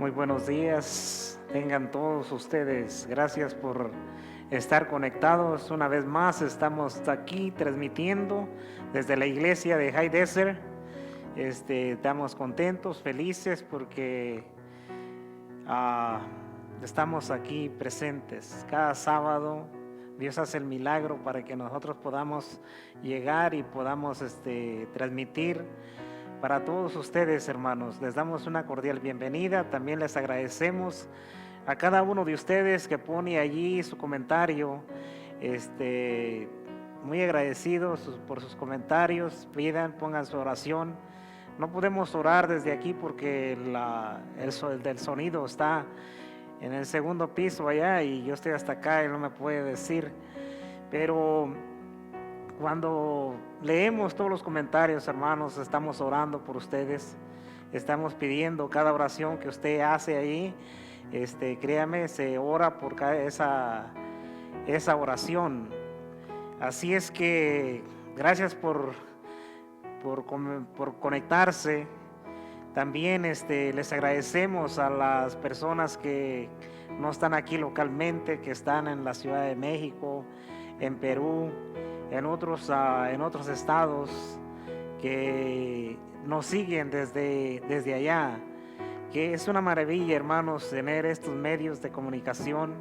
Muy buenos días, tengan todos ustedes. Gracias por estar conectados. Una vez más estamos aquí transmitiendo desde la iglesia de High Desert. Estamos contentos, felices porque ah, estamos aquí presentes. Cada sábado Dios hace el milagro para que nosotros podamos llegar y podamos transmitir para todos ustedes, hermanos. Les damos una cordial bienvenida. También les agradecemos a cada uno de ustedes que pone allí su comentario. Muy agradecidos por sus comentarios. Pongan su oración. No podemos orar desde aquí porque el del sonido está en el segundo piso allá y yo estoy hasta acá y no me puede decir. Pero cuando leemos todos los comentarios, hermanos, estamos orando por ustedes, estamos pidiendo cada oración que usted hace ahí. Créame, se ora por esa oración. Así es que gracias por conectarse. También les agradecemos a las personas que no están aquí localmente, que están en la Ciudad de México, en Perú, en otros estados, que nos siguen desde allá. Que es una maravilla, hermanos, tener estos medios de comunicación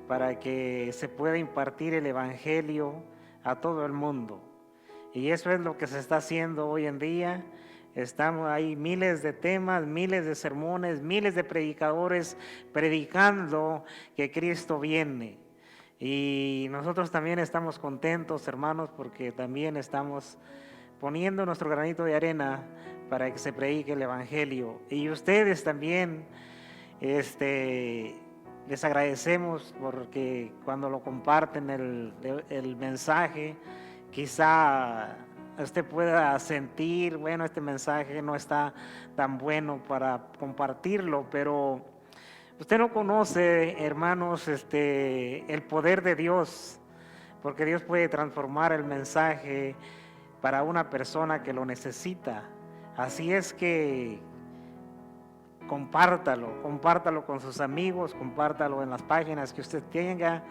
para que se pueda impartir el Evangelio a todo el mundo. Y eso es lo que se está haciendo hoy en día. Hay miles de temas, miles de sermones, miles de predicadores predicando que Cristo viene. Y nosotros también estamos contentos, hermanos, porque también estamos poniendo nuestro granito de arena para que se predique el Evangelio. Y ustedes también, les agradecemos porque cuando lo comparten el mensaje, quizá usted pueda sentir, bueno, este mensaje no está tan bueno para compartirlo, pero usted no conoce, hermanos, el poder de Dios, porque Dios puede transformar el mensaje para una persona que lo necesita. Así es que compártalo con sus amigos, compártalo en las páginas que usted tenga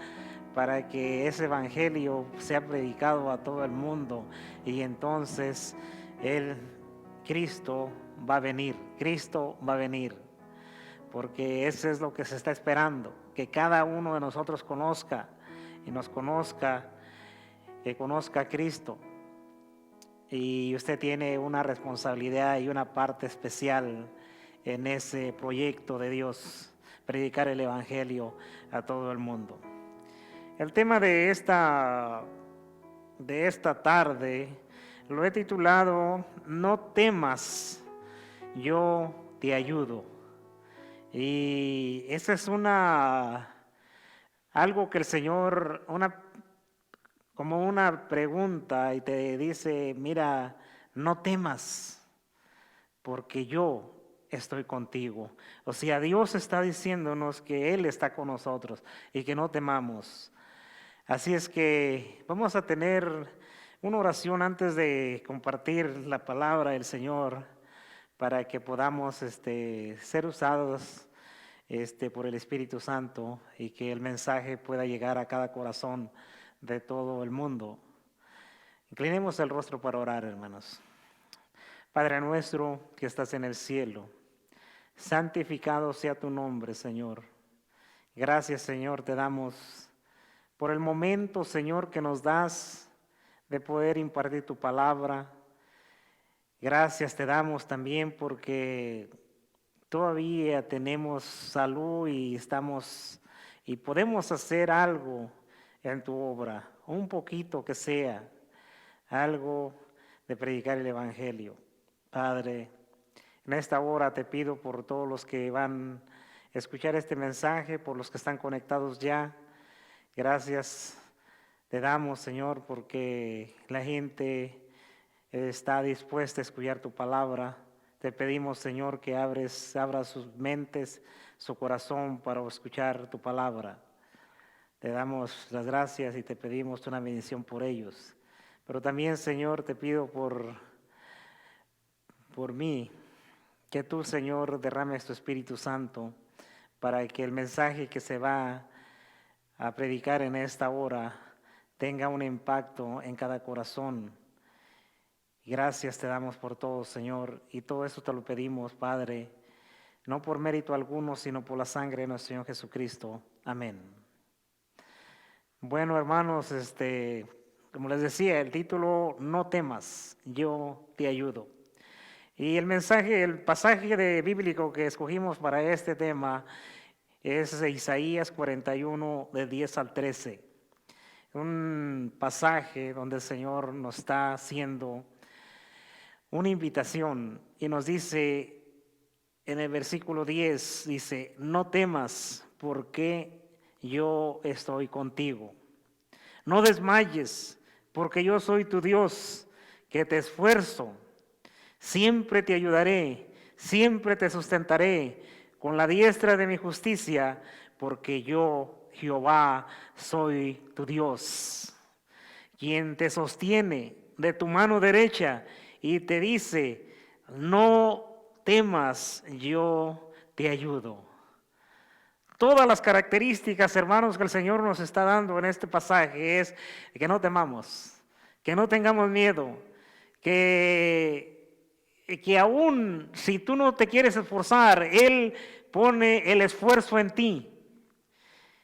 para que ese evangelio sea predicado a todo el mundo y entonces Cristo va a venir, porque eso es lo que se está esperando, que cada uno de nosotros conozca y nos conozca, que conozca a Cristo. Y usted tiene una responsabilidad y una parte especial en ese proyecto de Dios, predicar el Evangelio a todo el mundo. El tema de esta tarde lo he titulado No temas, yo te ayudo. Y esa es algo que el Señor, como una pregunta, y te dice, mira, no temas, porque yo estoy contigo. O sea, Dios está diciéndonos que Él está con nosotros y que no temamos. Así es que vamos a tener una oración antes de compartir la palabra del Señor para que podamos ser usados por el Espíritu Santo y que el mensaje pueda llegar a cada corazón de todo el mundo. Inclinemos el rostro para orar, hermanos. Padre nuestro que estás en el cielo, santificado sea tu nombre, Señor. Gracias, Señor, te damos por el momento, Señor, que nos das de poder impartir tu palabra. Gracias te damos también porque todavía tenemos salud y podemos hacer algo en tu obra, un poquito que sea, algo de predicar el Evangelio. Padre, en esta hora te pido por todos los que van a escuchar este mensaje, por los que están conectados ya. Gracias te damos, Señor, porque la gente está dispuesta a escuchar tu palabra. Te pedimos, Señor, que abra sus mentes, su corazón para escuchar tu palabra. Te damos las gracias y te pedimos una bendición por ellos. Pero también, Señor, te pido por mí, Que tú, Señor, derrames tu Espíritu Santo para que el mensaje que se va a predicar en esta hora tenga un impacto en cada corazón. Gracias te damos por todo, Señor, y todo eso te lo pedimos, Padre, no por mérito alguno, sino por la sangre de nuestro Señor Jesucristo. Amén. Bueno, hermanos, como les decía, el título, no temas, yo te ayudo. Y el mensaje, el pasaje bíblico que escogimos para este tema es de Isaías 41, de 10 al 13. Un pasaje donde el Señor nos está haciendo una invitación y nos dice en el versículo 10, dice, no temas porque yo estoy contigo. No desmayes porque yo soy tu Dios, que te esfuerzo. Siempre te ayudaré, siempre te sustentaré con la diestra de mi justicia, porque yo, Jehová, soy tu Dios, quien te sostiene de tu mano derecha y te dice, no temas, yo te ayudo. Todas las características, hermanos, que el Señor nos está dando en este pasaje es que no temamos, que no tengamos miedo, que aún si tú no te quieres esforzar, Él pone el esfuerzo en ti.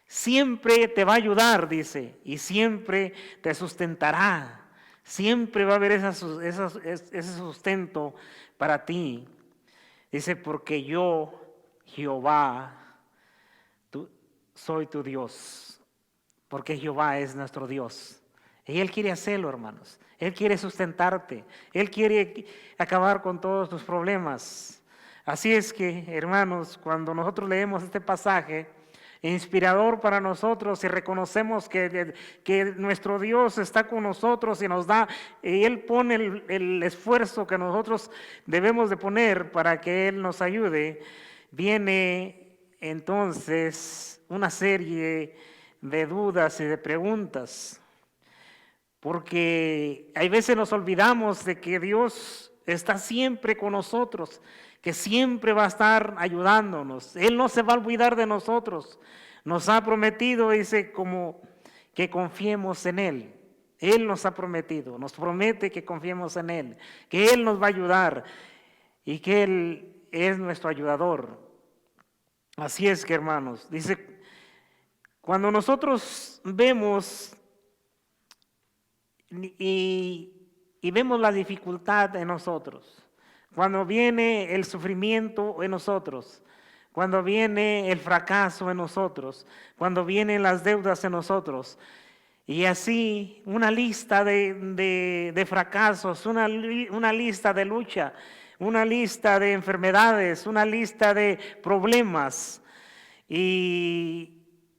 Siempre te va a ayudar, dice, y siempre te sustentará. Siempre va a haber ese sustento para ti. Dice, porque yo, Jehová, soy tu Dios. Porque Jehová es nuestro Dios. Y Él quiere hacerlo, hermanos. Él quiere sustentarte. Él quiere acabar con todos tus problemas. Así es que, hermanos, cuando nosotros leemos este pasaje, inspirador para nosotros y reconocemos que nuestro Dios está con nosotros y nos da, y Él pone el esfuerzo que nosotros debemos de poner para que Él nos ayude, viene entonces una serie de dudas y de preguntas. Porque hay veces nos olvidamos de que Dios está siempre con nosotros, que siempre va a estar ayudándonos. Él no se va a olvidar de nosotros. Nos ha prometido, dice, como que confiemos en Él. Él nos ha prometido, nos promete que confiemos en Él, que Él nos va a ayudar y que Él es nuestro ayudador. Así es que, hermanos, dice, cuando nosotros vemos y vemos la dificultad en nosotros, cuando viene el sufrimiento en nosotros, cuando viene el fracaso en nosotros, cuando vienen las deudas en nosotros, y así una lista de fracasos, una lista de lucha, una lista de enfermedades, una lista de problemas, y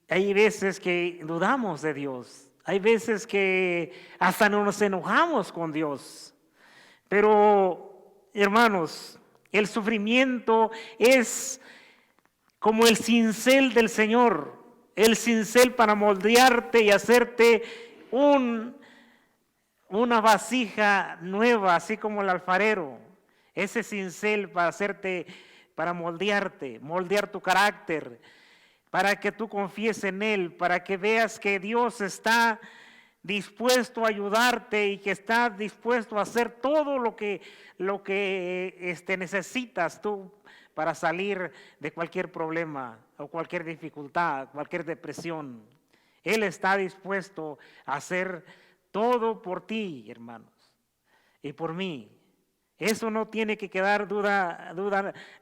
hay veces que dudamos de Dios. Hay veces que hasta nos enojamos con Dios. Pero, hermanos, el sufrimiento es como el cincel del Señor. El cincel para moldearte y hacerte una vasija nueva, así como el alfarero. Ese cincel para hacerte, para moldearte, moldear tu carácter, para que tú confíes en Él, para que veas que Dios está dispuesto a ayudarte y que está dispuesto a hacer todo lo que necesitas tú para salir de cualquier problema o cualquier dificultad, cualquier depresión. Él está dispuesto a hacer todo por ti, hermanos, y por mí. Eso no tiene que quedar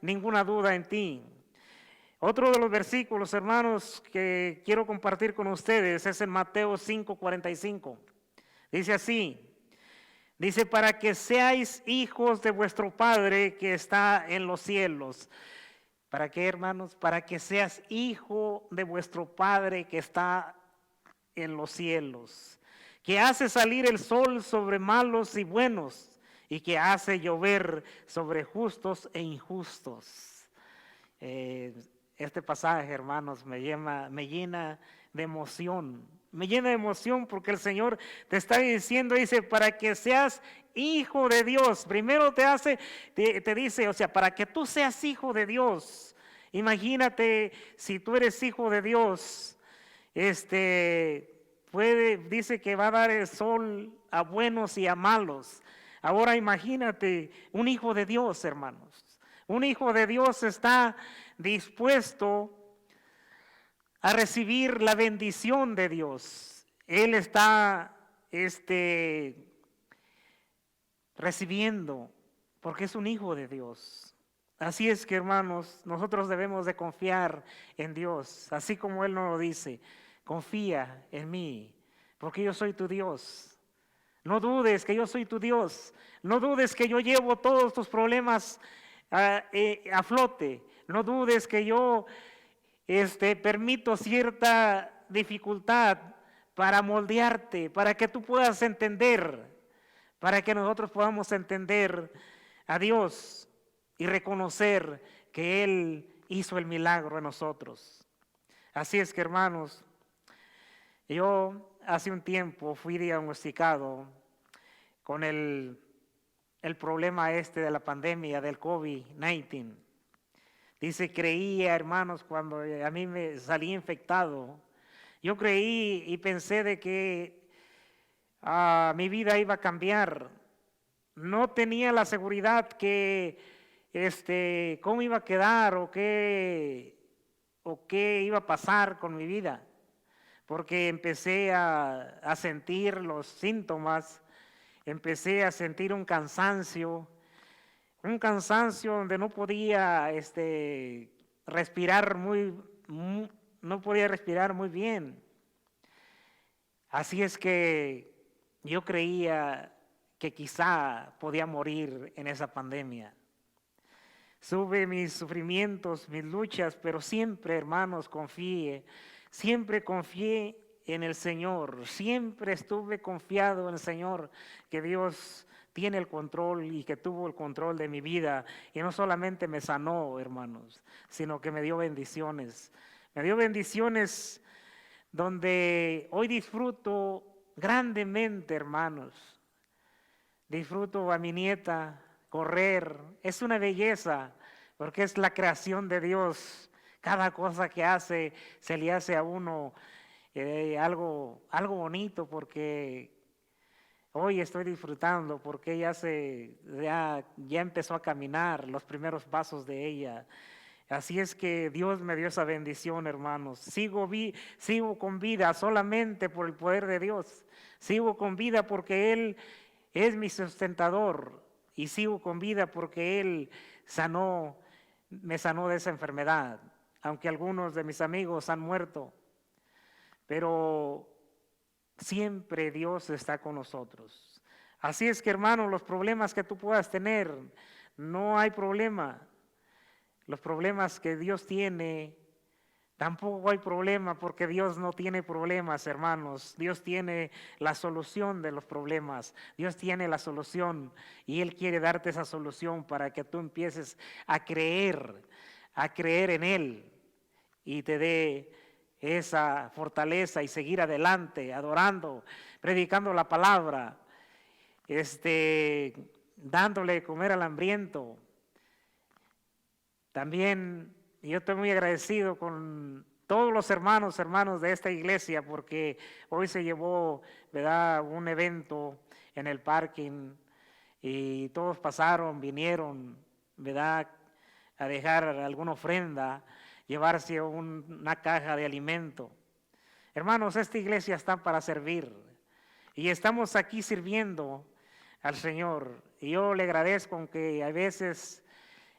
ninguna duda en ti. Otro de los versículos, hermanos, que quiero compartir con ustedes es en Mateo 5:45. Dice así, dice, para que seáis hijos de vuestro Padre que está en los cielos. ¿Para qué, hermanos? Para que seas hijo de vuestro Padre que está en los cielos, que hace salir el sol sobre malos y buenos, y que hace llover sobre justos e injustos. Este pasaje, hermanos, me llena de emoción, Me llena de emoción porque el Señor te está diciendo, dice, para que seas hijo de Dios. Primero te dice, o sea, para que tú seas hijo de Dios. Imagínate si tú eres hijo de Dios, dice que va a dar el sol a buenos y a malos. Ahora imagínate un hijo de Dios, hermanos. Un hijo de Dios está dispuesto a recibir la bendición de Dios. Él está recibiendo porque es un hijo de Dios. Así es que, hermanos, nosotros debemos de confiar en Dios, así como Él nos lo dice. Confía en mí, porque yo soy tu Dios. No dudes que yo soy tu Dios. No dudes que yo llevo todos tus problemas a flote. No dudes que yo permito cierta dificultad para moldearte, para que tú puedas entender, para que nosotros podamos entender a Dios y reconocer que Él hizo el milagro en nosotros. Así es que, hermanos, yo hace un tiempo fui diagnosticado con el problema de la pandemia del COVID-19. Dice, creía, hermanos, cuando a mí me salí infectado, yo creí y pensé de que mi vida iba a cambiar. No tenía la seguridad que, cómo iba a quedar o qué iba a pasar con mi vida, porque empecé a sentir los síntomas, empecé a sentir un cansancio donde no podía respirar no podía respirar muy bien. Así es que yo creía que quizá podía morir en esa pandemia. Sube mis sufrimientos, mis luchas, pero siempre, hermanos, siempre confié en el Señor, siempre estuve confiado en el Señor, que Dios tiene el control y que tuvo el control de mi vida. Y no solamente me sanó, hermanos, sino que me dio bendiciones. Me dio bendiciones donde hoy disfruto grandemente, hermanos. Disfruto a mi nieta correr. Es una belleza porque es la creación de Dios. Cada cosa que hace se le hace a uno algo bonito, porque hoy estoy disfrutando porque ella ya empezó a caminar los primeros pasos de ella. Así es que Dios me dio esa bendición, hermanos. Sigo con vida solamente por el poder de Dios. Sigo con vida porque Él es mi sustentador. Y sigo con vida porque Él me sanó de esa enfermedad. Aunque algunos de mis amigos han muerto. Pero siempre Dios está con nosotros. Así es que, hermanos, los problemas que tú puedas tener, no hay problema. Los problemas que Dios tiene, tampoco hay problema, porque Dios no tiene problemas, hermanos. Dios tiene la solución de los problemas. Dios tiene la solución y Él quiere darte esa solución para que tú empieces a creer en Él y te dé esa fortaleza y seguir adelante, adorando, predicando la palabra, dándole de comer al hambriento. También yo estoy muy agradecido con todos los hermanos de esta iglesia, porque hoy se llevó, ¿verdad?, un evento en el parking y todos vinieron, ¿verdad?, a dejar alguna ofrenda, llevarse una caja de alimento. Hermanos, esta iglesia está para servir y estamos aquí sirviendo al Señor. Y yo le agradezco, aunque a veces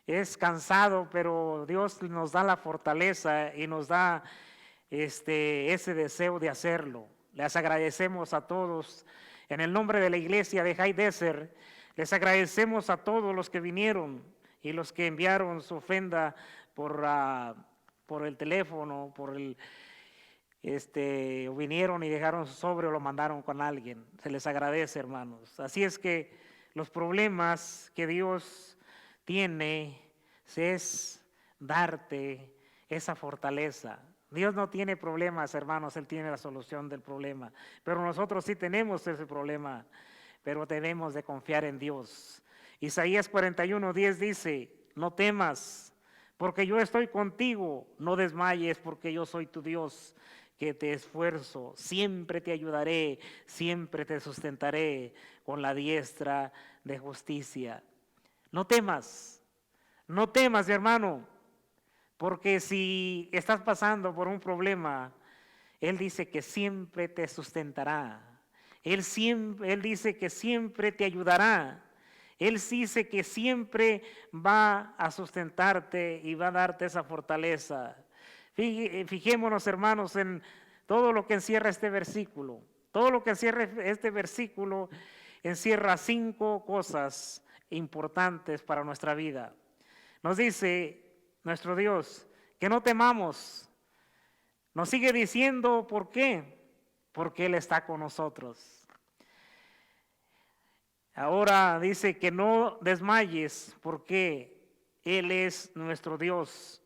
es cansado, pero Dios nos da la fortaleza y nos da ese deseo de hacerlo. Les agradecemos a todos en el nombre de la iglesia de High Desert. Les agradecemos a todos los que vinieron y los que enviaron su ofrenda por el teléfono, o vinieron y dejaron su sobre o lo mandaron con alguien. Se les agradece, hermanos. Así es que los problemas que Dios tiene es darte esa fortaleza, Dios no tiene problemas, hermanos, Él tiene la solución del problema. Pero nosotros sí tenemos ese problema, pero debemos de confiar en Dios. Isaías 41:10 dice, no temas, porque yo estoy contigo, no desmayes, porque yo soy tu Dios, que te esfuerzo, siempre te ayudaré, siempre te sustentaré con la diestra de justicia. No temas, no temas, hermano. Porque si estás pasando por un problema, Él dice que siempre te sustentará. Él dice que siempre te ayudará. Él dice que siempre va a sustentarte y va a darte esa fortaleza. Fijémonos, hermanos, en todo lo que encierra este versículo. Todo lo que encierra este versículo encierra 5 cosas importantes para nuestra vida. Nos dice nuestro Dios que no temamos. Nos sigue diciendo ¿por qué? Porque Él está con nosotros. Ahora dice que no desmayes porque Él es nuestro Dios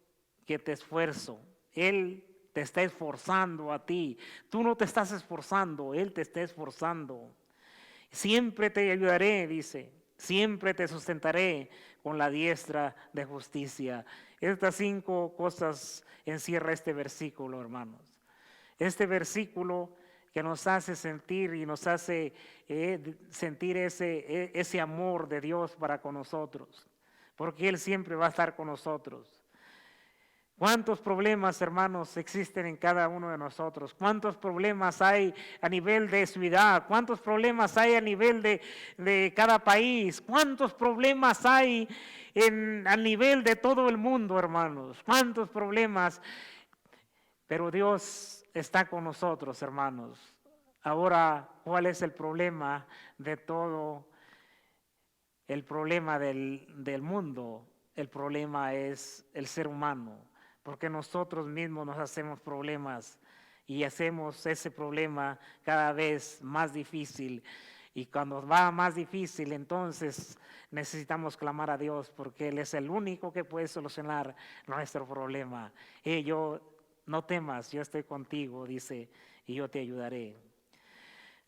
que te esfuerzo. Él te está esforzando a ti. Tú no te estás esforzando, Él te está esforzando. Siempre te ayudaré, dice. Siempre te sustentaré con la diestra de justicia. Estas 5 cosas encierra este versículo, hermanos. Este versículo que nos hace sentir y nos hace sentir ese amor de Dios para con nosotros, porque Él siempre va a estar con nosotros. ¿Cuántos problemas, hermanos, existen en cada uno de nosotros? ¿Cuántos problemas hay a nivel de ciudad? ¿Cuántos problemas hay a nivel de cada país? ¿Cuántos problemas hay a nivel de todo el mundo, hermanos? ¿Cuántos problemas? Pero Dios está con nosotros, hermanos. Ahora, ¿cuál es el problema de todo el problema del mundo? El problema es el ser humano, porque nosotros mismos nos hacemos problemas y hacemos ese problema cada vez más difícil. Y cuando va más difícil, entonces necesitamos clamar a Dios, porque Él es el único que puede solucionar nuestro problema. No temas, yo estoy contigo, dice, y yo te ayudaré.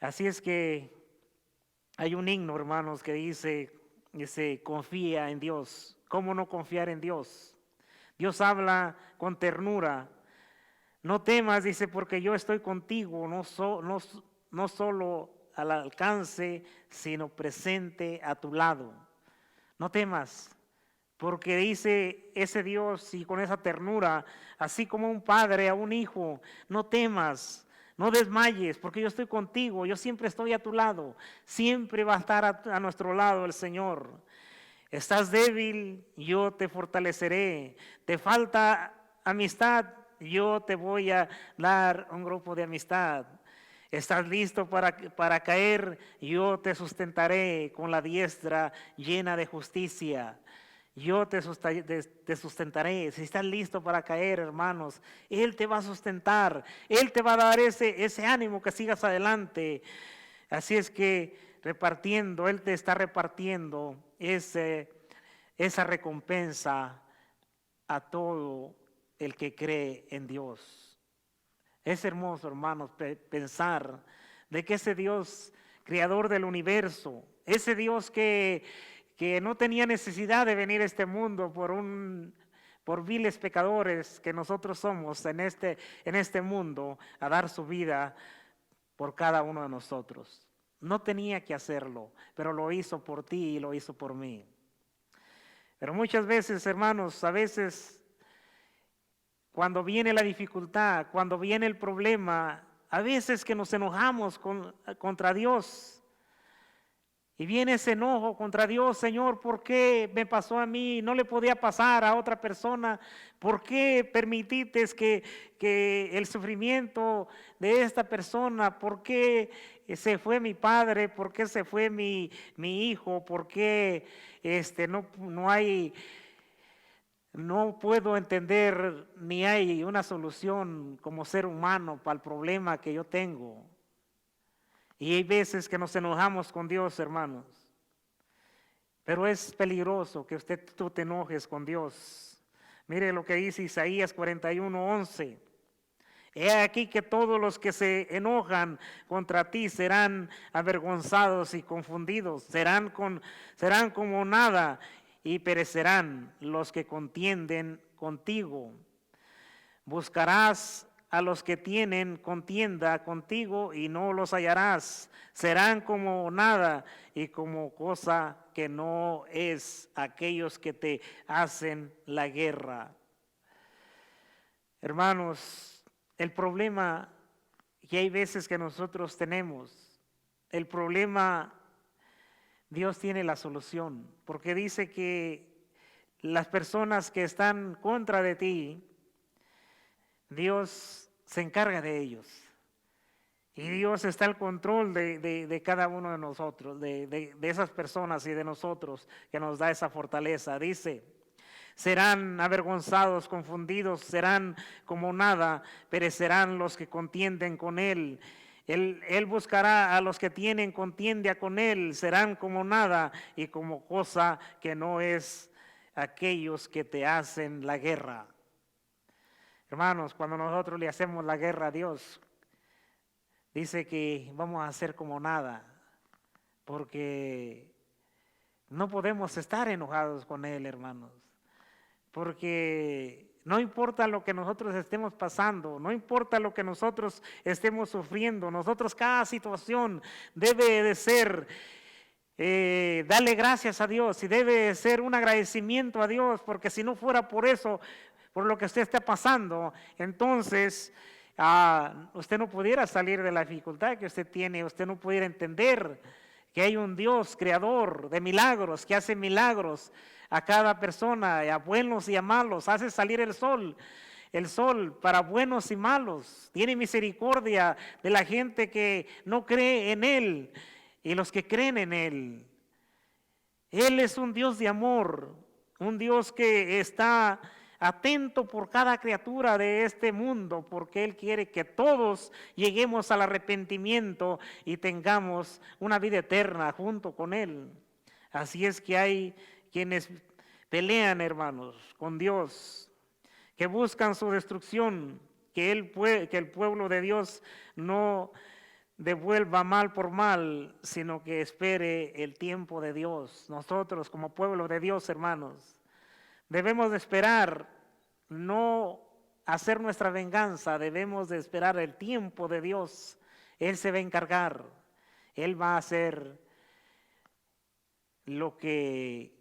Así es que hay un himno, hermanos, que dice, confía en Dios. ¿Cómo no confiar en Dios? Dios habla con ternura. No temas, dice, porque yo estoy contigo, no solo al alcance, sino presente a tu lado. No temas, porque dice ese Dios y con esa ternura, así como un padre a un hijo, no temas, no desmayes, porque yo estoy contigo, yo siempre estoy a tu lado, siempre va a estar a nuestro lado el Señor. Estás débil, yo te fortaleceré. Te falta amistad, yo te voy a dar un grupo de amistad. Estás listo para caer, yo te sustentaré con la diestra llena de justicia. Yo te sustentaré. Si estás listo para caer, hermanos, Él te va a sustentar. Él te va a dar ese ánimo que sigas adelante. Así es que Él te está repartiendo esa recompensa a todo el que cree en Dios. Es hermoso, hermanos, pensar de que ese Dios creador del universo, ese Dios que no tenía necesidad de venir a este mundo por viles pecadores que nosotros somos en este mundo, a dar su vida por cada uno de nosotros. No tenía que hacerlo, pero lo hizo por ti y lo hizo por mí. Pero muchas veces, hermanos, a veces cuando viene la dificultad, cuando viene el problema, a veces que nos enojamos contra Dios. Y viene ese enojo contra Dios, Señor, ¿por qué me pasó a mí? No le podía pasar a otra persona. ¿Por qué permitiste que el sufrimiento de esta persona, por qué se fue mi padre, por qué se fue mi hijo, por qué no puedo entender ni hay una solución como ser humano para el problema que yo tengo? Y hay veces que nos enojamos con Dios, hermanos. Pero es peligroso que tú te enojes con Dios. Mire lo que dice Isaías 41:11. He aquí que todos los que se enojan contra ti serán avergonzados y confundidos, serán como nada y perecerán los que contienden contigo. Buscarás a los que tienen contienda contigo y no los hallarás. Serán como nada y como cosa que no es aquellos que te hacen la guerra. Hermanos, el problema que hay veces que nosotros tenemos, el problema, Dios tiene la solución, porque dice que las personas que están contra de ti, Dios se encarga de ellos. Y Dios está al control de cada uno de nosotros, de esas personas y de nosotros, que nos da esa fortaleza. Dice, serán avergonzados, confundidos, serán como nada, perecerán los que contienden con él. Él buscará a los que tienen contienda con él, serán como nada y como cosa que no es aquellos que te hacen la guerra. Hermanos, cuando nosotros le hacemos la guerra a Dios, dice que vamos a hacer como nada, porque no podemos estar enojados con Él, hermanos, porque no importa lo que nosotros estemos pasando, no importa lo que nosotros estemos sufriendo, nosotros cada situación debe de ser darle gracias a Dios y debe de ser un agradecimiento a Dios, porque si no fuera por eso, por lo que usted está pasando, entonces usted no pudiera salir de la dificultad que usted tiene, usted no pudiera entender que hay un Dios creador de milagros, que hace milagros a cada persona, a buenos y a malos, hace salir el sol para buenos y malos, tiene misericordia de la gente que no cree en Él y los que creen en Él. Él es un Dios de amor, un Dios que está atento por cada criatura de este mundo, porque Él quiere que todos lleguemos al arrepentimiento y tengamos una vida eterna junto con Él. Así es que hay quienes pelean, hermanos, con Dios, que buscan su destrucción, que el pueblo de Dios no devuelva mal por mal, sino que espere el tiempo de Dios. Nosotros como pueblo de Dios, hermanos, debemos de esperar, no hacer nuestra venganza, debemos de esperar el tiempo de Dios. Él se va a encargar, Él va a hacer lo que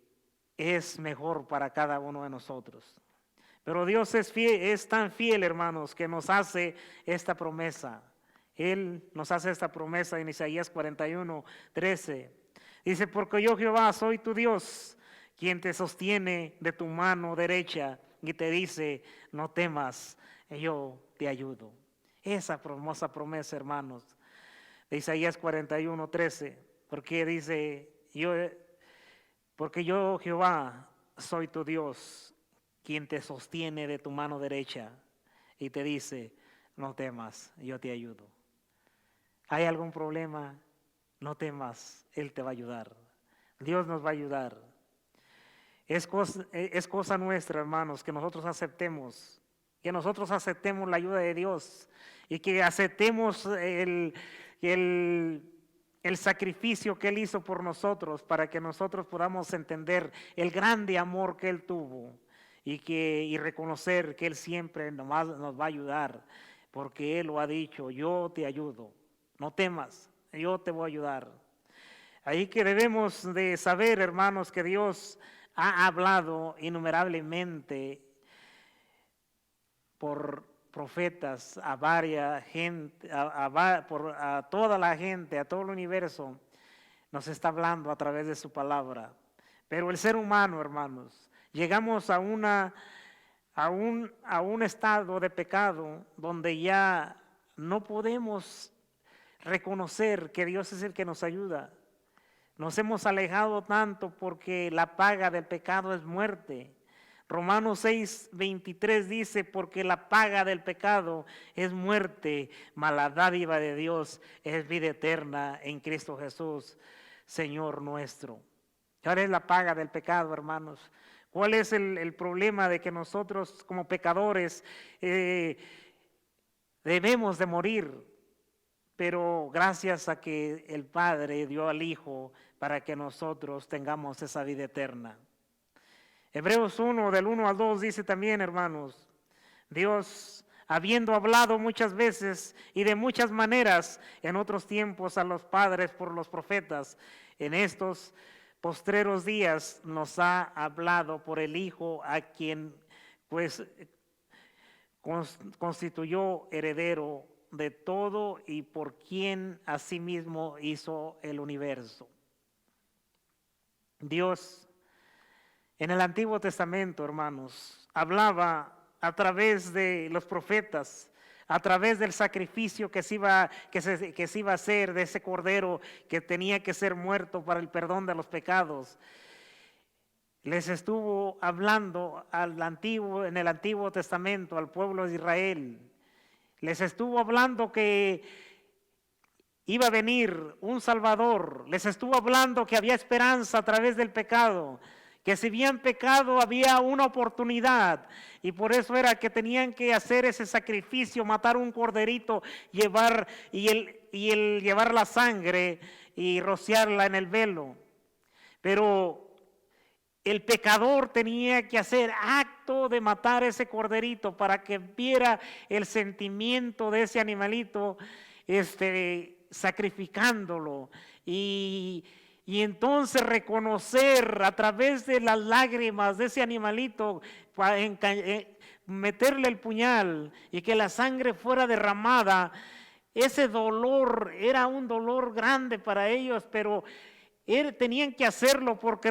es mejor para cada uno de nosotros. Pero Dios es fiel, es tan fiel, hermanos, que nos hace esta promesa. Él nos hace esta promesa en Isaías 41:13. Dice, porque yo Jehová soy tu Dios, quien te sostiene de tu mano derecha y te dice, no temas, yo te ayudo. Esa hermosa promesa, hermanos, de Isaías 41:13, porque dice, porque yo Jehová soy tu Dios, quien te sostiene de tu mano derecha y te dice, no temas, yo te ayudo. ¿Hay algún problema? No temas, Él te va a ayudar. Dios nos va a ayudar. Es cosa nuestra, hermanos, que nosotros aceptemos la ayuda de Dios y que aceptemos el sacrificio que Él hizo por nosotros para que nosotros podamos entender el grande amor que Él tuvo y reconocer que Él siempre nos va a ayudar, porque Él lo ha dicho, yo te ayudo, no temas, yo te voy a ayudar. Ahí que debemos de saber, hermanos, que Dios ha hablado innumerablemente por profetas a varias gente, a toda la gente, a todo el universo, nos está hablando a través de su palabra. Pero el ser humano, hermanos, llegamos a un estado de pecado donde ya no podemos reconocer que Dios es el que nos ayuda. Nos hemos alejado tanto porque la paga del pecado es muerte. Romanos 6:23 dice, porque la paga del pecado es muerte, mas la dádiva de Dios es vida eterna en Cristo Jesús, Señor nuestro. ¿Cuál es la paga del pecado, hermanos? ¿Cuál es el problema de que nosotros como pecadores debemos de morir, pero gracias a que el Padre dio al Hijo para que nosotros tengamos esa vida eterna. Hebreos 1, del 1 al 2 dice también, hermanos, Dios, habiendo hablado muchas veces y de muchas maneras en otros tiempos a los padres por los profetas, en estos postreros días nos ha hablado por el Hijo, a quien pues constituyó heredero de todo y por quien asimismo hizo el universo. Dios en el Antiguo Testamento, hermanos, hablaba a través de los profetas, a través del sacrificio que se iba a hacer, de ese cordero que tenía que ser muerto para el perdón de los pecados. Les estuvo hablando en el Antiguo Testamento al pueblo de Israel. Les estuvo hablando que iba a venir un Salvador. Les estuvo hablando que había esperanza a través del pecado, que si habían pecado había una oportunidad, y por eso era que tenían que hacer ese sacrificio, matar un corderito, llevar la sangre y rociarla en el velo. Pero el pecador tenía que hacer acto de matar ese corderito para que viera el sentimiento de ese animalito, sacrificándolo, y entonces reconocer a través de las lágrimas de ese animalito, meterle el puñal y que la sangre fuera derramada. Ese dolor era un dolor grande para ellos, pero tenían que hacerlo porque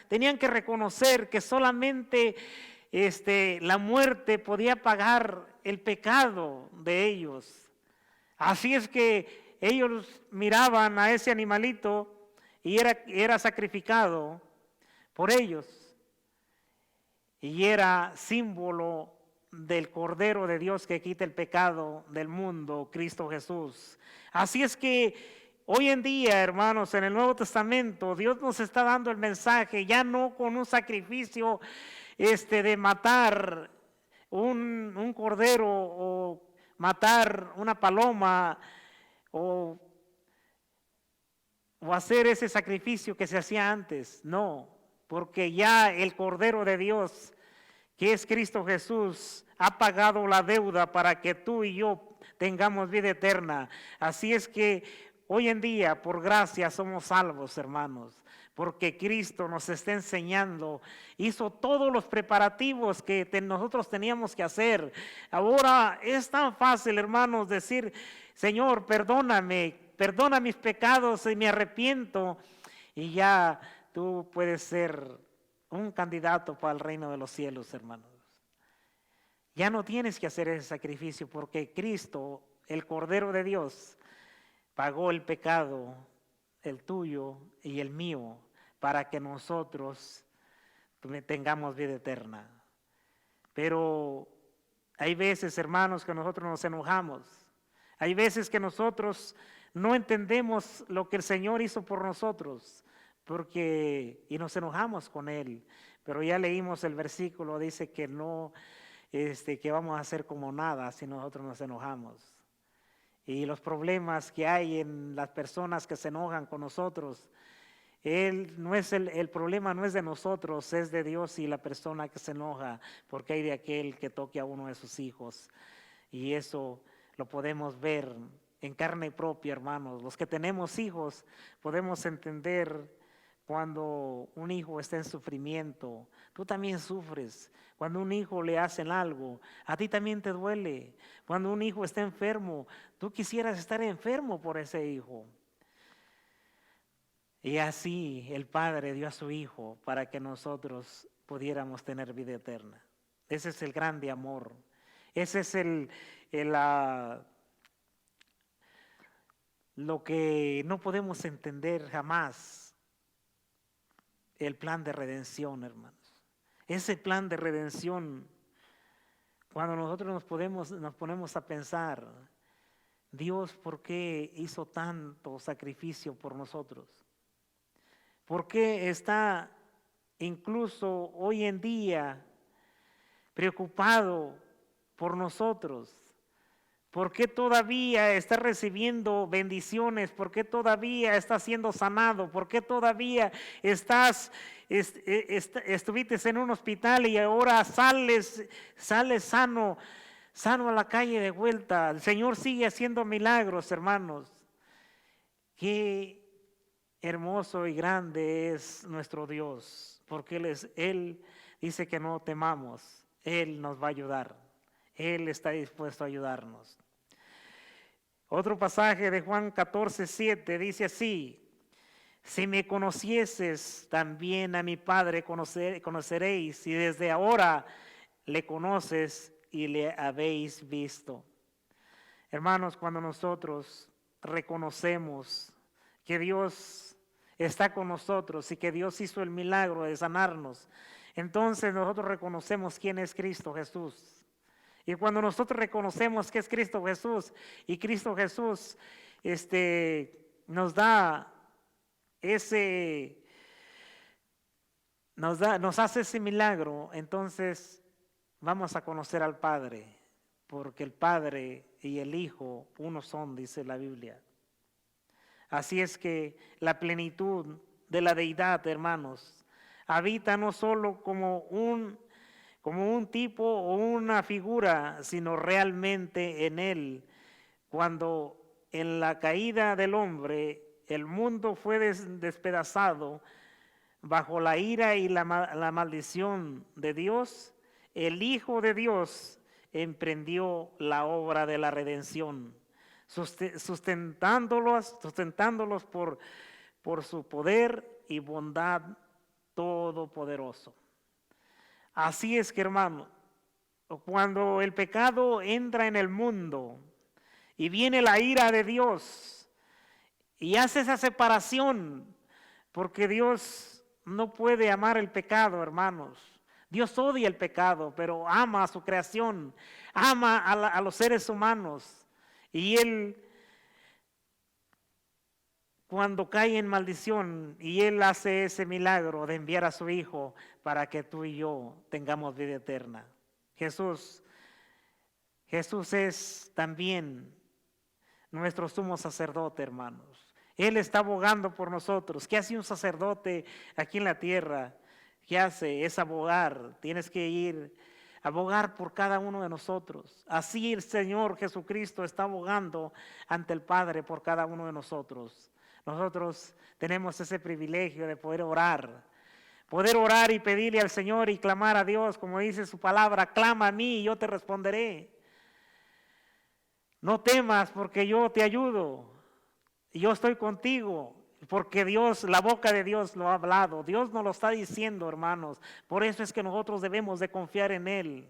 tenían que reconocer que solamente la muerte podía pagar el pecado de ellos. Así es que ellos miraban a ese animalito y era sacrificado por ellos, y era símbolo del Cordero de Dios que quita el pecado del mundo, Cristo Jesús. Así es que hoy en día, hermanos, en el Nuevo Testamento, Dios nos está dando el mensaje, ya no con un sacrificio de matar un cordero o matar una paloma o hacer ese sacrificio que se hacía antes. No, porque ya el Cordero de Dios, que es Cristo Jesús, ha pagado la deuda para que tú y yo tengamos vida eterna. Así es que hoy en día, por gracia, somos salvos, hermanos, porque Cristo nos está enseñando, hizo todos los preparativos que nosotros teníamos que hacer. Ahora es tan fácil, hermanos, decir: Señor, perdóname, perdona mis pecados y me arrepiento, y ya tú puedes ser un candidato para el reino de los cielos, hermanos. Ya no tienes que hacer ese sacrificio porque Cristo, el Cordero de Dios, pagó el pecado, el tuyo y el mío, para que nosotros tengamos vida eterna. Pero hay veces, hermanos, que nosotros nos enojamos. Hay veces que nosotros no entendemos lo que el Señor hizo por nosotros, y nos enojamos con Él. Pero ya leímos el versículo, dice que no, que vamos a hacer como nada si nosotros nos enojamos. Y los problemas que hay en las personas que se enojan con nosotros, el problema no es de nosotros, es de Dios y la persona que se enoja, porque hay de aquel que toque a uno de sus hijos. Y eso lo podemos ver en carne propia, hermanos. Los que tenemos hijos podemos entender cuando un hijo está en sufrimiento. Tú también sufres. Cuando un hijo le hacen algo, a ti también te duele. Cuando un hijo está enfermo, tú quisieras estar enfermo por ese hijo. Y así el Padre dio a su Hijo para que nosotros pudiéramos tener vida eterna. Ese es el grande amor. Ese es lo que no podemos entender jamás. El plan de redención, hermanos. Ese plan de redención, cuando nosotros nos ponemos a pensar, Dios, ¿por qué hizo tanto sacrificio por nosotros? ¿Por qué está incluso hoy en día preocupado por nosotros? ¿Por qué todavía estás recibiendo bendiciones? ¿Por qué todavía estás siendo sanado? ¿Por qué todavía estuviste en un hospital y ahora sales sano a la calle de vuelta? El Señor sigue haciendo milagros, hermanos. Qué hermoso y grande es nuestro Dios, porque Él dice que no temamos, Él nos va a ayudar, Él está dispuesto a ayudarnos. Otro pasaje de Juan 14:7 dice así: si me conocieses, también a mi Padre conoceréis, y desde ahora le conoces y le habéis visto. Hermanos, cuando nosotros reconocemos que Dios está con nosotros y que Dios hizo el milagro de sanarnos, entonces nosotros reconocemos quién es Cristo Jesús. Y cuando nosotros reconocemos que es Cristo Jesús y Cristo Jesús nos da nos hace ese milagro, entonces vamos a conocer al Padre, porque el Padre y el Hijo uno son, dice la Biblia. Así es que la plenitud de la deidad, hermanos, habita no solo como un tipo o una figura, sino realmente en Él. Cuando en la caída del hombre el mundo fue despedazado bajo la ira y la maldición de Dios, el Hijo de Dios emprendió la obra de la redención, sustentándolos por su poder y bondad todopoderoso. Así es que, hermano, cuando el pecado entra en el mundo y viene la ira de Dios y hace esa separación, porque Dios no puede amar el pecado, hermanos. Dios odia el pecado, pero ama a su creación, ama a los seres humanos. Y Él, cuando cae en maldición, y Él hace ese milagro de enviar a su Hijo para que tú y yo tengamos vida eterna. Jesús es también nuestro sumo sacerdote, hermanos. Él está abogando por nosotros. ¿Qué hace un sacerdote aquí en la tierra? ¿Qué hace? Es abogar. Tienes que ir a abogar por cada uno de nosotros. Así el Señor Jesucristo está abogando ante el Padre por cada uno de nosotros. Nosotros tenemos ese privilegio de poder orar y pedirle al Señor y clamar a Dios, como dice su palabra: clama a mí y yo te responderé. No temas, porque yo te ayudo, y yo estoy contigo, porque Dios, la boca de Dios lo ha hablado. Dios nos lo está diciendo, hermanos. Por eso es que nosotros debemos de confiar en Él.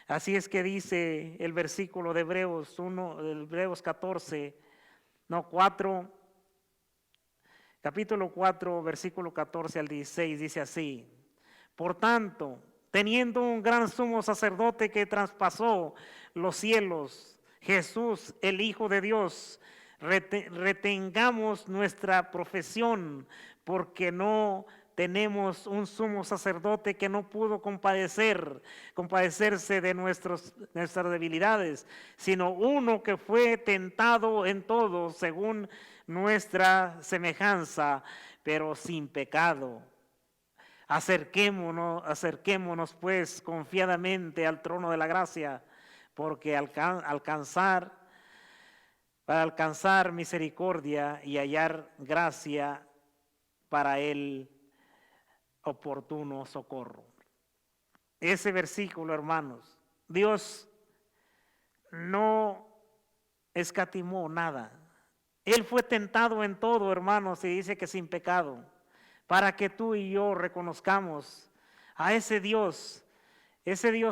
Así es que dice el versículo de Hebreos 4, capítulo 4, versículo 14 al 16, dice así: por tanto, teniendo un gran sumo sacerdote que traspasó los cielos, Jesús, el Hijo de Dios, retengamos nuestra profesión, porque no tenemos un sumo sacerdote que no pudo compadecerse de nuestras debilidades, sino uno que fue tentado en todo según nuestra semejanza, pero sin pecado. Acerquémonos pues confiadamente al trono de la gracia, porque para alcanzar misericordia y hallar gracia para el oportuno socorro. Ese versículo, hermanos, Dios no escatimó nada. Él fue tentado en todo, hermanos, y dice que sin pecado, para que tú y yo reconozcamos a ese Dios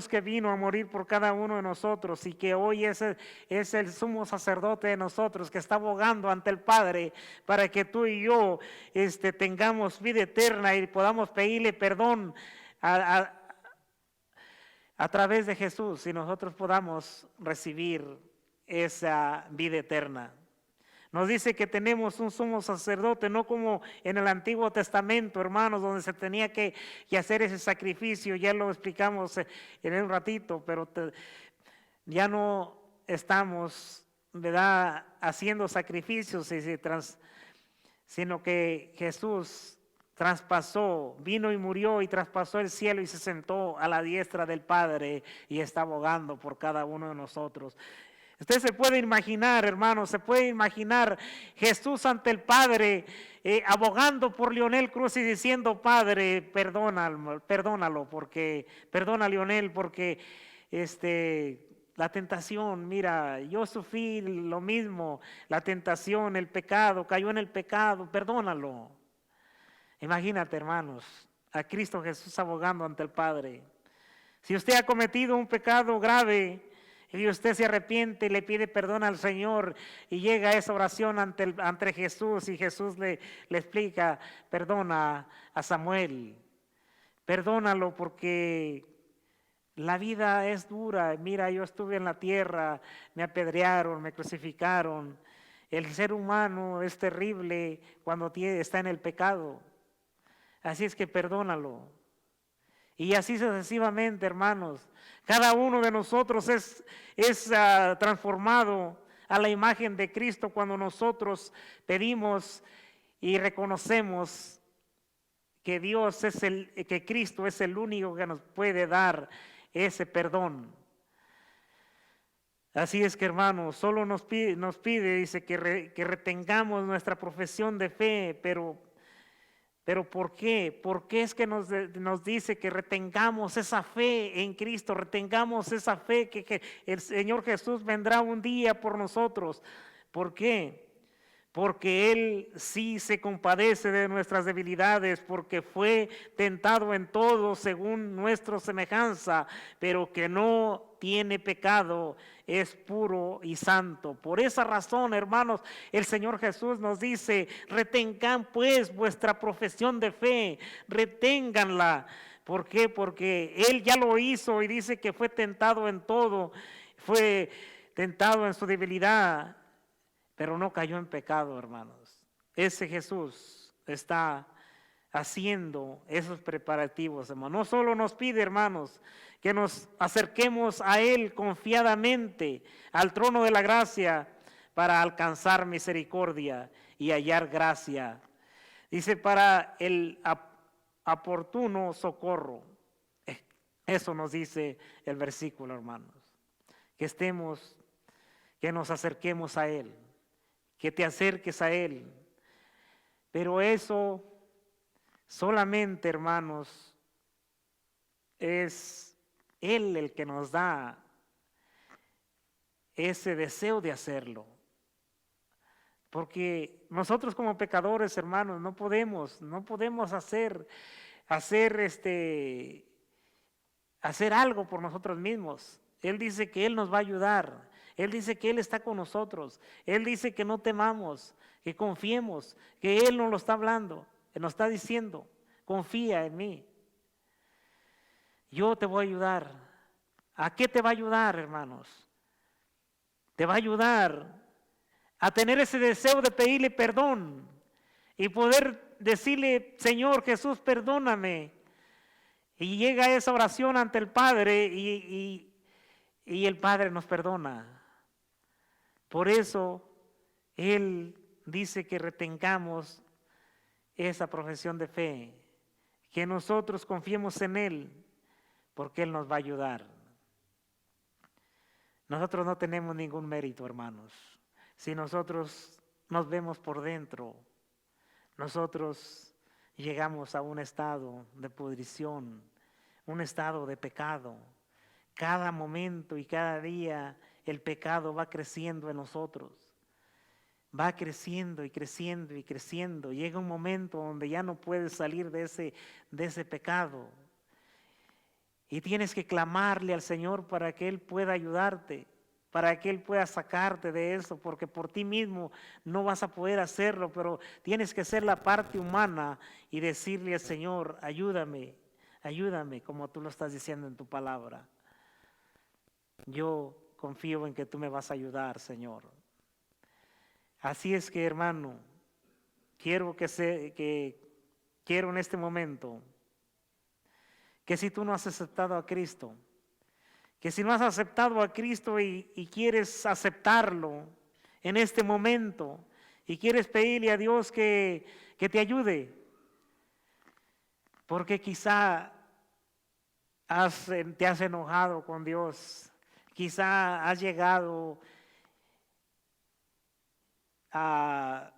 que vino a morir por cada uno de nosotros y que hoy es el sumo sacerdote de nosotros, que está abogando ante el Padre para que tú y yo tengamos vida eterna y podamos pedirle perdón a través de Jesús, y nosotros podamos recibir esa vida eterna. Nos dice que tenemos un sumo sacerdote, no como en el Antiguo Testamento, hermanos, donde se tenía que hacer ese sacrificio. Ya lo explicamos en un ratito, pero ya no estamos, ¿verdad?, haciendo sacrificios, sino que Jesús traspasó, vino y murió y traspasó el cielo y se sentó a la diestra del Padre y está abogando por cada uno de nosotros. Usted se puede imaginar, hermano, se puede imaginar Jesús ante el Padre abogando por Leonel Cruz y diciendo: Padre, perdónalo, porque perdona a Leonel, porque la tentación, mira, yo sufrí lo mismo, la tentación, el pecado, cayó en el pecado, perdónalo. Imagínate, hermanos, a Cristo Jesús abogando ante el Padre. Si usted ha cometido un pecado grave y usted se arrepiente y le pide perdón al Señor y llega a esa oración ante Jesús y Jesús le explica: perdona a Samuel, perdónalo porque la vida es dura. Mira, yo estuve en la tierra, me apedrearon, me crucificaron. El ser humano es terrible cuando está en el pecado. Así es que perdónalo. Y así sucesivamente, hermanos. Cada uno de nosotros es transformado a la imagen de Cristo cuando nosotros pedimos y reconocemos que que Cristo es el único que nos puede dar ese perdón. Así es que, hermanos, solo nos pide, dice, que retengamos nuestra profesión de fe, pero ¿por qué? ¿Por qué es que nos dice que retengamos esa fe en Cristo? Retengamos esa fe que el Señor Jesús vendrá un día por nosotros. ¿Por qué? Porque Él sí se compadece de nuestras debilidades, porque fue tentado en todo según nuestra semejanza, pero que no tiene pecado, es puro y santo. Por esa razón, hermanos, el Señor Jesús nos dice: retengan pues vuestra profesión de fe, reténganla. ¿Por qué? Porque Él ya lo hizo y dice que fue tentado en todo, fue tentado en su debilidad, pero no cayó en pecado, hermanos. Ese Jesús está haciendo esos preparativos, hermanos. No solo nos pide, hermanos, que nos acerquemos a Él confiadamente, al trono de la gracia, para alcanzar misericordia y hallar gracia. Dice: para el oportuno socorro. Eso nos dice el versículo, hermanos. Que nos acerquemos a Él, que te acerques a Él. Pero eso solamente, hermanos, es Él el que nos da ese deseo de hacerlo. Porque nosotros como pecadores, hermanos, no podemos hacer algo por nosotros mismos. Él dice que Él nos va a ayudar. Él dice que Él está con nosotros. Él dice que no temamos, que confiemos, que Él nos lo está hablando. Él nos está diciendo: confía en mí. Yo te voy a ayudar. ¿A qué te va a ayudar, hermanos? Te va a ayudar a tener ese deseo de pedirle perdón y poder decirle: Señor Jesús, perdóname. Y llega esa oración ante el Padre y el Padre nos perdona. Por eso Él dice que retengamos esa profesión de fe, que nosotros confiemos en Él, porque Él nos va a ayudar. Nosotros no tenemos ningún mérito, hermanos. Si nosotros nos vemos por dentro, nosotros llegamos a un estado de pudrición, un estado de pecado. Cada momento y cada día el pecado va creciendo en nosotros. Va creciendo y creciendo y creciendo. Llega un momento donde ya no puedes salir de ese pecado. Y tienes que clamarle al Señor para que Él pueda ayudarte, para que Él pueda sacarte de eso, porque por ti mismo no vas a poder hacerlo, pero tienes que ser la parte humana y decirle al Señor: ayúdame, ayúdame, como tú lo estás diciendo en tu palabra. Yo confío en que tú me vas a ayudar, Señor. Así es que, hermano, quiero en este momento que si tú no has aceptado a Cristo, que si no has aceptado a Cristo y quieres aceptarlo en este momento y quieres pedirle a Dios que te ayude, porque quizá te has enojado con Dios, quizá has llegado a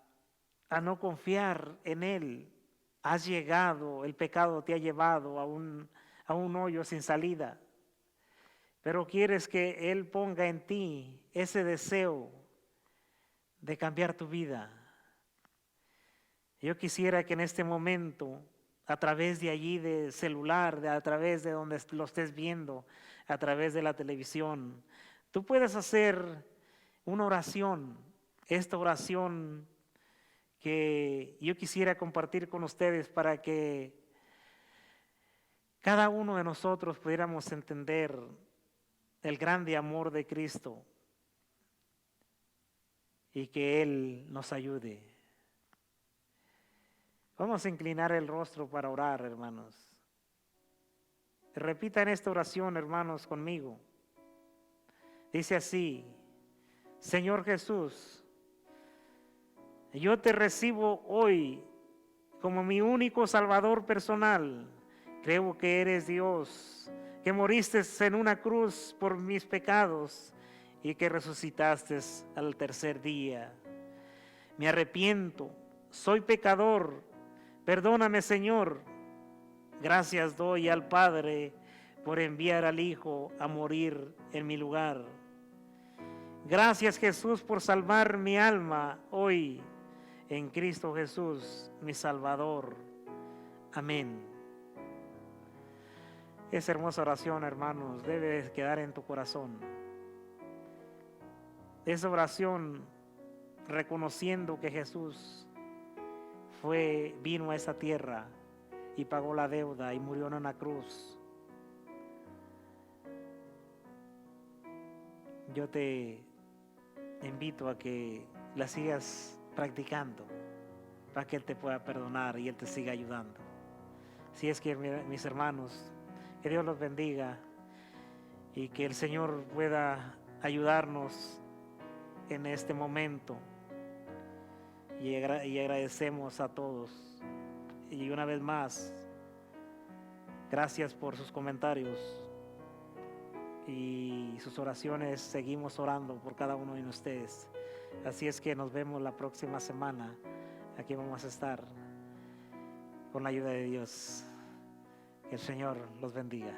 no confiar en Él, has llegado, el pecado te ha llevado a un hoyo sin salida. Pero quieres que Él ponga en ti ese deseo de cambiar tu vida. Yo quisiera que en este momento, a través de allí de celular, a través de donde lo estés viendo, a través de la televisión, tú puedas hacer una oración, esta oración que yo quisiera compartir con ustedes para que cada uno de nosotros pudiéramos entender el grande amor de Cristo y que Él nos ayude. Vamos a inclinar el rostro para orar, hermanos. Repitan esta oración, hermanos, conmigo. Dice así: Señor Jesús, yo te recibo hoy como mi único Salvador personal. Creo que eres Dios, que moriste en una cruz por mis pecados y que resucitaste al tercer día. Me arrepiento, soy pecador, perdóname, Señor. Gracias doy al Padre por enviar al Hijo a morir en mi lugar. Gracias, Jesús, por salvar mi alma hoy en Cristo Jesús, mi Salvador. Amén. Esa hermosa oración, hermanos, debe quedar en tu corazón. Esa oración reconociendo que Jesús vino a esa tierra y pagó la deuda y murió en una cruz. Yo te invito a que la sigas practicando para que Él te pueda perdonar y Él te siga ayudando. Si es que, mis hermanos, que Dios los bendiga y que el Señor pueda ayudarnos en este momento. Y agradecemos a todos. Y una vez más, gracias por sus comentarios y sus oraciones. Seguimos orando por cada uno de ustedes. Así es que nos vemos la próxima semana. Aquí vamos a estar con la ayuda de Dios. Que el Señor los bendiga.